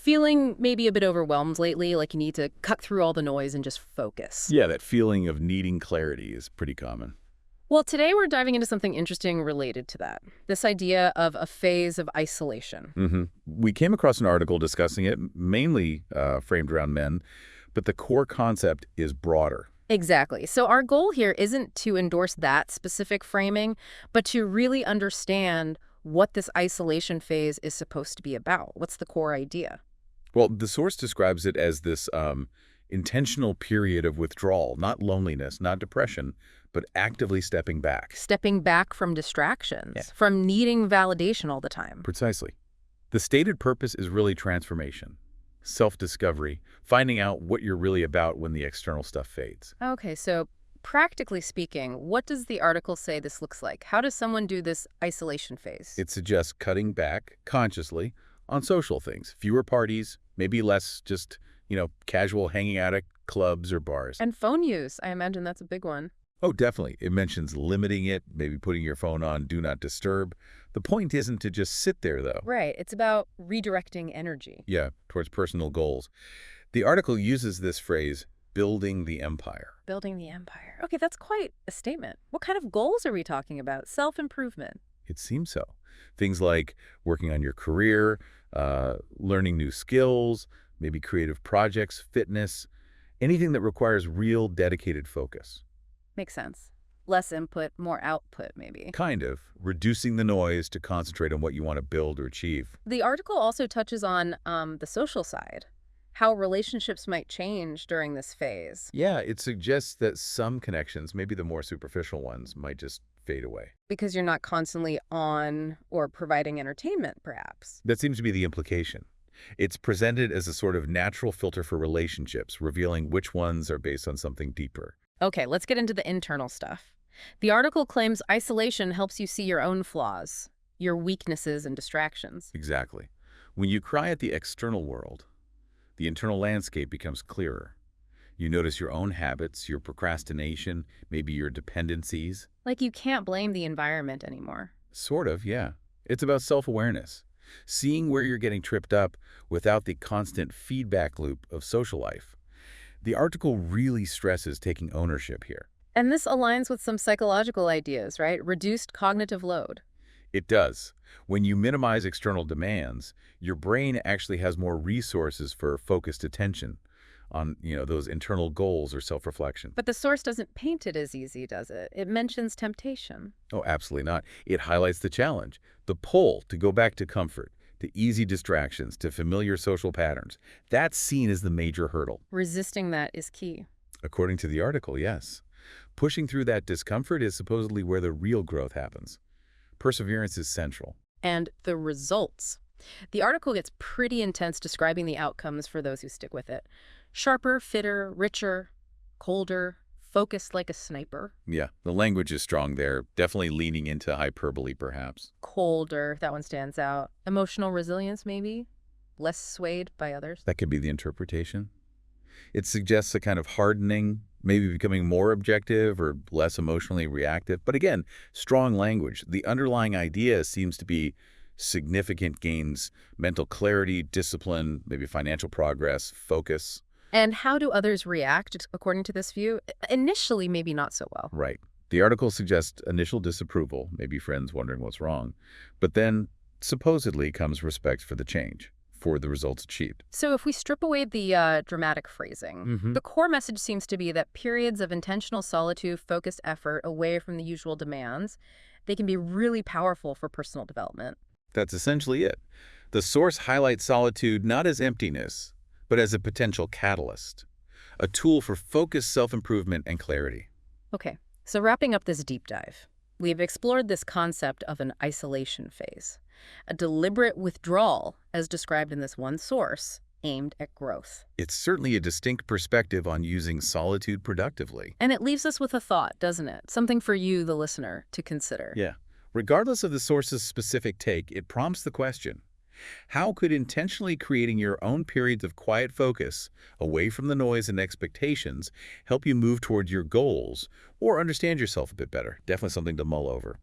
Feeling maybe a bit overwhelmed lately, like you need to cut through all the noise and just focus. Yeah, that feeling of needing clarity is pretty common. Well, today we're diving into something interesting related to that. This idea of a phase of isolation. We came across an article discussing it, mainly framed around men, but the core concept is broader. Exactly. So our goal here isn't to endorse that specific framing, but to really understand what this isolation phase is supposed to be about. What's the core idea? Well, the source describes it as this intentional period of withdrawal, not loneliness, not depression, but actively stepping back. Stepping back from distractions, Yeah. from needing validation all the time. Precisely. The stated purpose is really transformation, self-discovery, finding out what you're really about when the external stuff fades. Okay, so practically speaking, what does the article say this looks like? How does someone do this isolation phase? It suggests cutting back consciously on social things, fewer parties, maybe less just, casual hanging out at clubs or bars. And phone use, I imagine that's a big one. Oh, definitely. It mentions limiting it, maybe putting your phone on Do Not Disturb. The point isn't to just sit there, though. Right, it's about redirecting energy. Yeah, towards personal goals. The article uses this phrase, building the empire. Building the empire. Okay, that's quite a statement. What kind of goals are we talking about? Self-improvement. It seems so. Things like working on your career, learning new skills, maybe creative projects, fitness, anything that requires real dedicated focus. Makes sense. Less input, more output, maybe. Kind of. Reducing the noise to concentrate on what you want to build or achieve. The article also touches on the social side, how relationships might change during this phase. Yeah, it suggests that some connections, maybe the more superficial ones, might just fade away. Because you're not constantly on or providing entertainment, perhaps. That seems to be the implication. It's presented as a sort of natural filter for relationships, revealing which ones are based on something deeper. Okay, let's get into the internal stuff. The article claims isolation helps you see your own flaws, your weaknesses and distractions. Exactly. When you cry at the external world, the internal landscape becomes clearer. You notice your own habits, your procrastination, maybe your dependencies. Like you can't blame the environment anymore. Sort of, yeah. It's about self-awareness. Seeing where you're getting tripped up without the constant feedback loop of social life. The article really stresses taking ownership here. And this aligns with some psychological ideas, right? Reduced cognitive load. It does. When you minimize external demands, your brain actually has more resources for focused attention on, those internal goals or self-reflection. But the source doesn't paint it as easy, does it? It mentions temptation. Oh, absolutely not. It highlights the challenge, the pull to go back to comfort, to easy distractions, to familiar social patterns. That's seen as the major hurdle. Resisting that is key. According to the article, yes. Pushing through that discomfort is supposedly where the real growth happens. Perseverance is central. And the results. The article gets pretty intense describing the outcomes for those who stick with it. Sharper, fitter, richer, colder, focused like a sniper. Yeah, the language is strong there, definitely leaning into hyperbole perhaps. Colder, that one stands out. Emotional resilience, maybe? Less swayed by others. That could be the interpretation. It suggests a kind of hardening, maybe becoming more objective or less emotionally reactive. But again, strong language. The underlying idea seems to be significant gains, mental clarity, discipline, maybe financial progress, focus. And how do others react, according to this view? Initially, maybe not so well. Right. The article suggests initial disapproval, maybe friends wondering what's wrong. But then, supposedly, comes respect for the change, for the results achieved. So if we strip away the dramatic phrasing, Mhm. the core message seems to be that periods of intentional solitude, focused effort away from the usual demands, they can be really powerful for personal development. That's essentially it. The source highlights solitude not as emptiness, but as a potential catalyst, a tool for focused self-improvement and clarity. Okay, so wrapping up this deep dive, we've explored this concept of an isolation phase, a deliberate withdrawal, as described in this one source, aimed at growth. It's certainly a distinct perspective on using solitude productively. And it leaves us with a thought, doesn't it? Something for you, the listener, to consider. Yeah. Regardless of the source's specific take, it prompts the question, how could intentionally creating your own periods of quiet focus, away from the noise and expectations, help you move towards your goals or understand yourself a bit better? Definitely something to mull over.